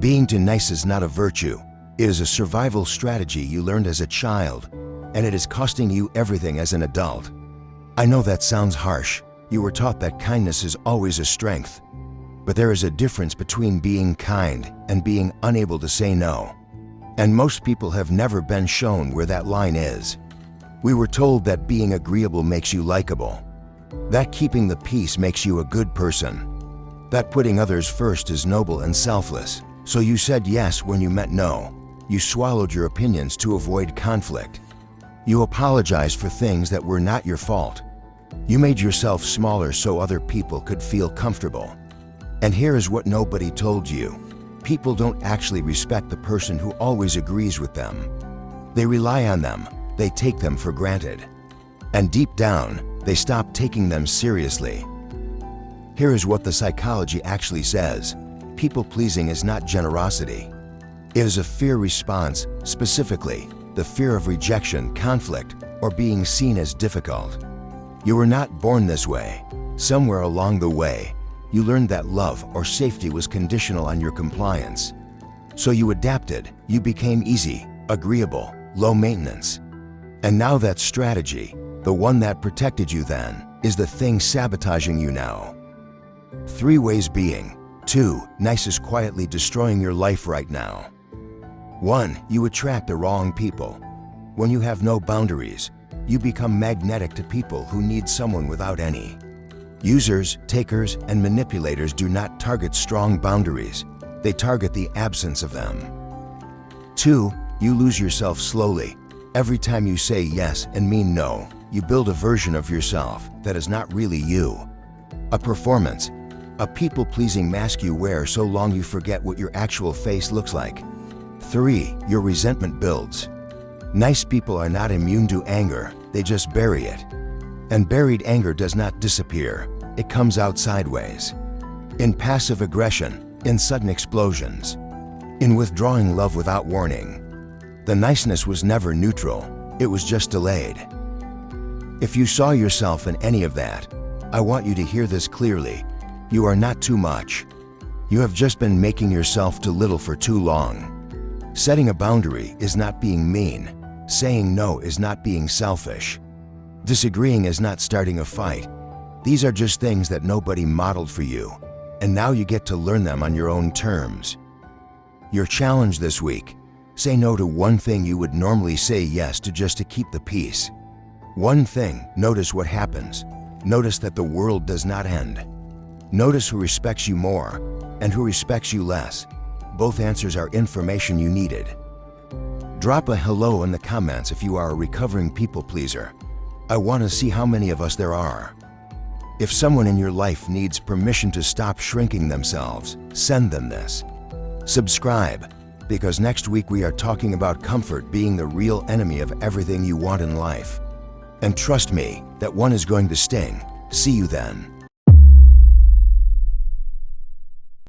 Being too nice is not a virtue. It is a survival strategy you learned as a child, and it is costing you everything as an adult. I know that sounds harsh. You were taught that kindness is always a strength. But there is a difference between being kind and being unable to say no. And most people have never been shown where that line is. We were told that being agreeable makes you likable, that keeping the peace makes you a good person, that putting others first is noble and selfless. So you said yes when you meant no. You swallowed your opinions to avoid conflict. You apologized for things that were not your fault. You made yourself smaller so other people could feel comfortable. And here is what nobody told you. People don't actually respect the person who always agrees with them. They rely on them. They take them for granted. And deep down, they stop taking them seriously. Here is what the psychology actually says. People-pleasing is not generosity. It is a fear response, specifically, the fear of rejection, conflict, or being seen as difficult. You were not born this way. Somewhere along the way, you learned that love or safety was conditional on your compliance. So you adapted. You became easy, agreeable, low maintenance. And now that strategy, the one that protected you then, is the thing sabotaging you now. 3 ways being. 2. Nice is quietly destroying your life right now. 1. You attract the wrong people. When you have no boundaries, you become magnetic to people who need someone without any. Users, takers, and manipulators do not target strong boundaries. They target the absence of them. 2. You lose yourself slowly. Every time you say yes and mean no, you build a version of yourself that is not really you. A performance, a people-pleasing mask you wear so long you forget what your actual face looks like. 3. Your resentment builds. Nice people are not immune to anger, they just bury it. And buried anger does not disappear, it comes out sideways. In passive aggression, in sudden explosions, in withdrawing love without warning. The niceness was never neutral, it was just delayed. If you saw yourself in any of that, I want you to hear this clearly. You are not too much. You have just been making yourself too little for too long. Setting a boundary is not being mean. Saying no is not being selfish. Disagreeing is not starting a fight. These are just things that nobody modeled for you, and now you get to learn them on your own terms. Your challenge this week: say no to one thing you would normally say yes to just to keep the peace. One thing, notice what happens. Notice that the world does not end. Notice who respects you more and who respects you less. Both answers are information you needed. Drop a hello in the comments if you are a recovering people pleaser. I want to see how many of us there are. If someone in your life needs permission to stop shrinking themselves, send them this. Subscribe, because next week we are talking about comfort being the real enemy of everything you want in life. And trust me, that one is going to sting. See you then.